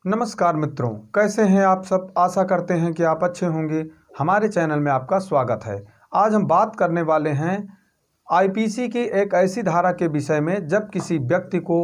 नमस्कार मित्रों, कैसे हैं आप सब। आशा करते हैं कि आप अच्छे होंगे। हमारे चैनल में आपका स्वागत है। आज हम बात करने वाले हैं आईपीसी की एक ऐसी धारा के विषय में जब किसी व्यक्ति को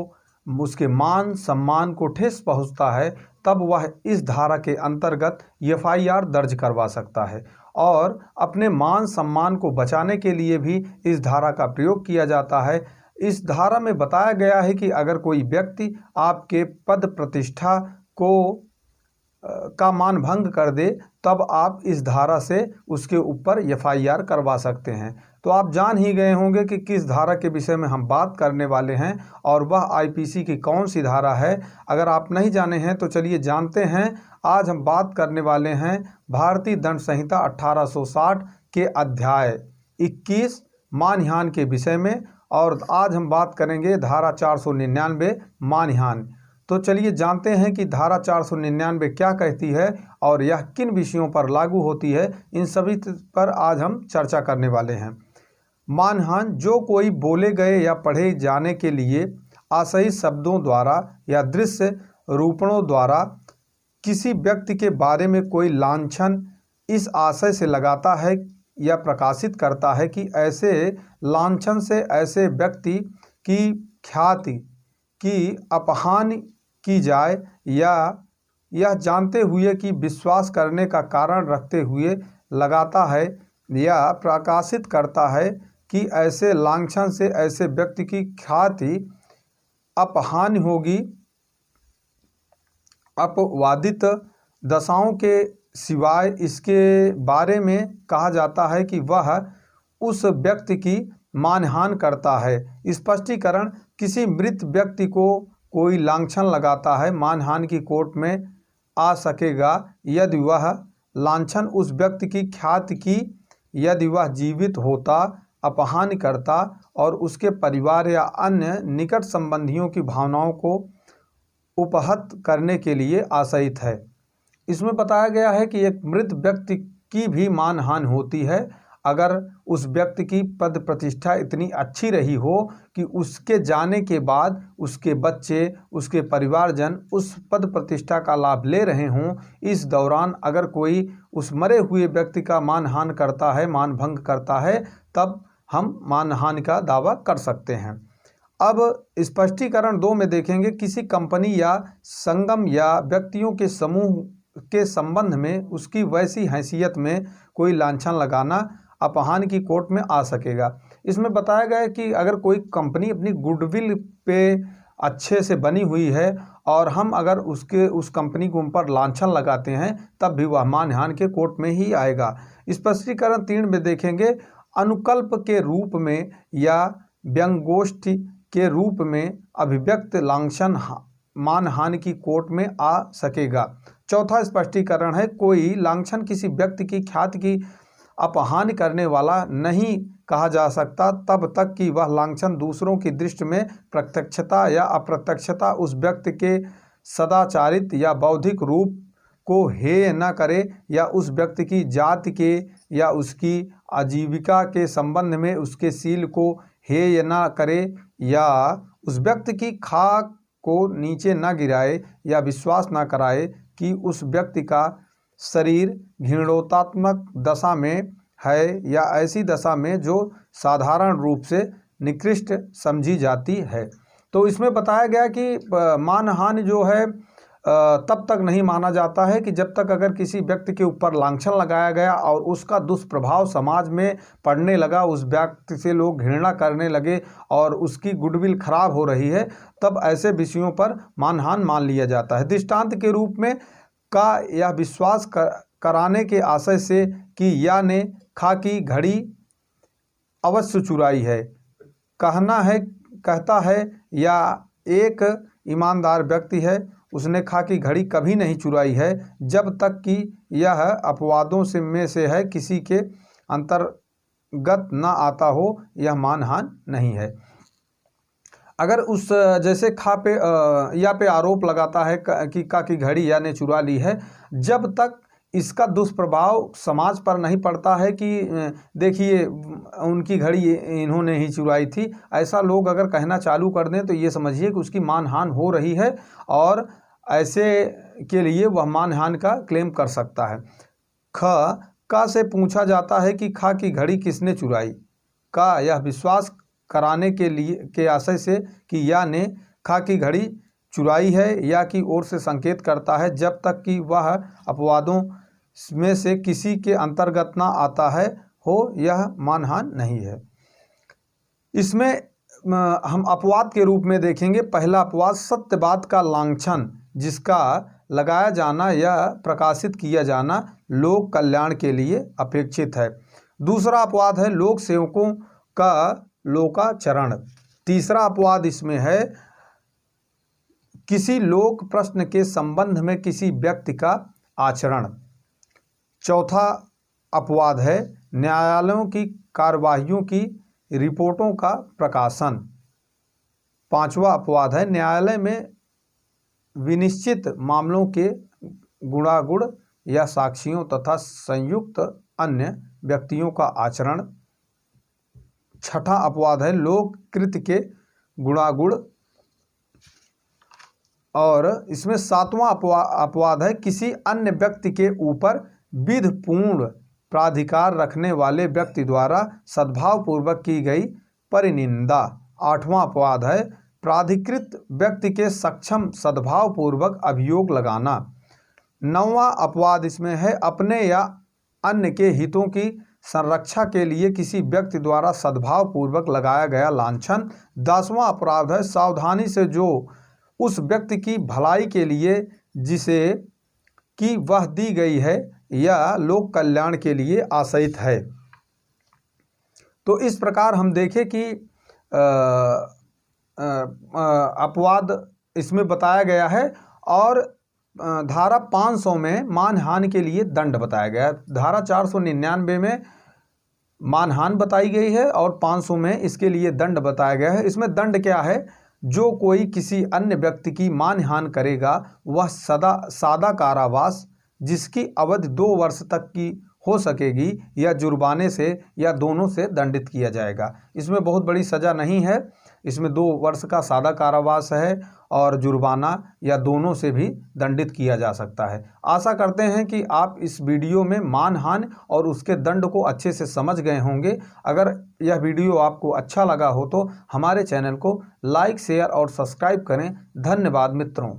उसके मान सम्मान को ठेस पहुंचता है तब वह इस धारा के अंतर्गत एफआईआर दर्ज करवा सकता है और अपने मान सम्मान को बचाने के लिए भी इस धारा का प्रयोग किया जाता है। इस धारा में बताया गया है कि अगर कोई व्यक्ति आपके पद प्रतिष्ठा का मान भंग कर दे तब आप इस धारा से उसके ऊपर एफआईआर करवा सकते हैं। तो आप जान ही गए होंगे कि किस धारा के विषय में हम बात करने वाले हैं और वह आईपीसी की कौन सी धारा है। अगर आप नहीं जाने हैं तो चलिए जानते हैं। आज हम बात करने वाले हैं भारतीय दंड संहिता 1860 के अध्याय 21 मानहानि के विषय में और आज हम बात करेंगे धारा 499 मानहानि। तो चलिए जानते हैं कि धारा 499 क्या कहती है और यह किन विषयों पर लागू होती है। इन सभी पर आज हम चर्चा करने वाले हैं। मानहानि जो कोई बोले गए या पढ़े जाने के लिए आशयी शब्दों द्वारा या दृश्य रूपणों द्वारा किसी व्यक्ति के बारे में कोई लांछन इस आशय से लगाता है या प्रकाशित करता है कि ऐसे लांछन से ऐसे व्यक्ति की ख्याति की अपहानि की जाए या यह जानते हुए कि विश्वास करने का कारण रखते हुए लगाता है या प्रकाशित करता है कि ऐसे लांछन से ऐसे व्यक्ति की ख्याति अपहानि होगी। अपवादित दशाओं के सिवाय इसके बारे में कहा जाता है कि वह उस व्यक्ति की मानहानि करता है। स्पष्टीकरण किसी मृत व्यक्ति को कोई लांछन लगाता है मानहानि की कोर्ट में आ सकेगा यदि वह लांछन उस व्यक्ति की ख्याति की यदि वह जीवित होता अपहानि करता और उसके परिवार या अन्य निकट संबंधियों की भावनाओं को उपहत करने के लिए आशयित है। इसमें बताया गया है कि एक मृत व्यक्ति की भी मानहानि होती है अगर उस व्यक्ति की पद प्रतिष्ठा इतनी अच्छी रही हो कि उसके जाने के बाद उसके बच्चे उसके परिवारजन उस पद प्रतिष्ठा का लाभ ले रहे हों। इस दौरान अगर कोई उस मरे हुए व्यक्ति का मानहानि करता है मान भंग करता है तब हम मानहानि का दावा कर सकते हैं। अब स्पष्टीकरण 2 में देखेंगे किसी कंपनी या संगम या व्यक्तियों के समूह के संबंध में उसकी वैसी हैसियत में कोई लांछन लगाना अपहानि की कोर्ट में आ सकेगा। इसमें बताया गया है कि अगर कोई कंपनी अपनी गुडविल पे अच्छे से बनी हुई है और हम अगर उस कंपनी के ऊपर लांछन लगाते हैं तब भी वह मानहानि के कोर्ट में ही आएगा। स्पष्टीकरण 3 में देखेंगे अनुकल्प के रूप में या व्यंग्योष्टि के रूप में अभिव्यक्त लांछन मानहानि की कोर्ट में आ सकेगा। चौथा स्पष्टीकरण है कोई लांछन किसी व्यक्ति की ख्याति की अपहानि करने वाला नहीं कहा जा सकता तब तक कि वह लांछन दूसरों की दृष्टि में प्रत्यक्षता या अप्रत्यक्षता उस व्यक्ति के सदाचारित या बौद्धिक रूप को हेय न करे या उस व्यक्ति की जाति के या उसकी आजीविका के संबंध में उसके शील को हेय न करे या उस व्यक्ति की खाक को नीचे न गिराए या विश्वास न कराए कि उस व्यक्ति का शरीर घृणोतात्मक दशा में है या ऐसी दशा में जो साधारण रूप से निकृष्ट समझी जाती है। तो इसमें बताया गया कि मानहानि जो है तब तक नहीं माना जाता है कि जब तक अगर किसी व्यक्ति के ऊपर लांछन लगाया गया और उसका दुष्प्रभाव समाज में पड़ने लगा, उस व्यक्ति से लोग घृणा करने लगे और उसकी गुडविल खराब हो रही है, तब ऐसे विषयों पर मानहानि मान लिया जाता है। दृष्टांत के रूप में का यह विश्वास कराने के आशय से कि या ने खाकी घड़ी अवश्य चुराई है कहता है या एक ईमानदार व्यक्ति है उसने खाकी घड़ी कभी नहीं चुराई है जब तक कि यह अपवादों में से है किसी के अंतर्गत न आता हो, यह मानहानि नहीं है। अगर उस जैसे या पे आरोप लगाता है कि खाकी घड़ी या ने चुरा ली है, जब तक इसका दुष्प्रभाव समाज पर नहीं पड़ता है कि देखिए उनकी घड़ी इन्होंने ही चुराई थी, ऐसा लोग अगर कहना चालू कर दें तो ये समझिए कि उसकी मानहानि हो रही है। और ऐसे के लिए वह मानहानि का क्लेम कर सकता है। का से पूछा जाता है कि खा की घड़ी किसने चुराई। का यह विश्वास कराने के आशय से कि या ने खा की घड़ी चुराई है या की ओर से संकेत करता है जब तक कि वह अपवादों में से किसी के अंतर्गत ना आता है हो, यह मानहानि नहीं है। इसमें हम अपवाद के रूप में देखेंगे। पहला अपवाद सत्यवाद का लांछन जिसका लगाया जाना या प्रकाशित किया जाना लोक कल्याण के लिए अपेक्षित है। दूसरा अपवाद है लोक सेवकों का लोकाचरण। तीसरा अपवाद इसमें है किसी लोक प्रश्न के संबंध में किसी व्यक्ति का आचरण। चौथा अपवाद है न्यायालयों की कार्यवाहियों की रिपोर्टों का प्रकाशन। पांचवा अपवाद है न्यायालय में विनिश्चित मामलों के गुणागुण या साक्षियों तथा संयुक्त अन्य व्यक्तियों का आचरण। छठा अपवाद है लोक कृत्य के गुणागुण। और इसमें सातवां अपवाद है किसी अन्य व्यक्ति के ऊपर विधिपूर्ण प्राधिकार रखने वाले व्यक्ति द्वारा सद्भावपूर्वक की गई परिनिंदा। आठवां अपवाद है प्राधिकृत व्यक्ति के सक्षम सद्भावपूर्वक अभियोग लगाना। नौवां अपवाद इसमें है अपने या अन्य के हितों की संरक्षा के लिए किसी व्यक्ति द्वारा सद्भावपूर्वक लगाया गया लांछन। 10वां अपराध है सावधानी से जो उस व्यक्ति की भलाई के लिए जिसे कि वह दी गई है या लोक कल्याण के लिए आशयित है। तो इस प्रकार हम देखें कि अपवाद इसमें बताया गया है और धारा 500 में मानहानि के लिए दंड बताया गया है। धारा 499 में मानहानि बताई गई है और 500 में इसके लिए दंड बताया गया है। इसमें दंड क्या है? जो कोई किसी अन्य व्यक्ति की मानहानि करेगा वह सादा कारावास जिसकी अवधि 2 वर्ष तक की हो सकेगी या जुर्माने से या दोनों से दंडित किया जाएगा। इसमें बहुत बड़ी सज़ा नहीं है। इसमें 2 वर्ष का सादा कारावास है और जुर्माना या दोनों से भी दंडित किया जा सकता है। आशा करते हैं कि आप इस वीडियो में मानहानि और उसके दंड को अच्छे से समझ गए होंगे। अगर यह वीडियो आपको अच्छा लगा हो तो हमारे चैनल को लाइक, शेयर और सब्सक्राइब करें। धन्यवाद मित्रों।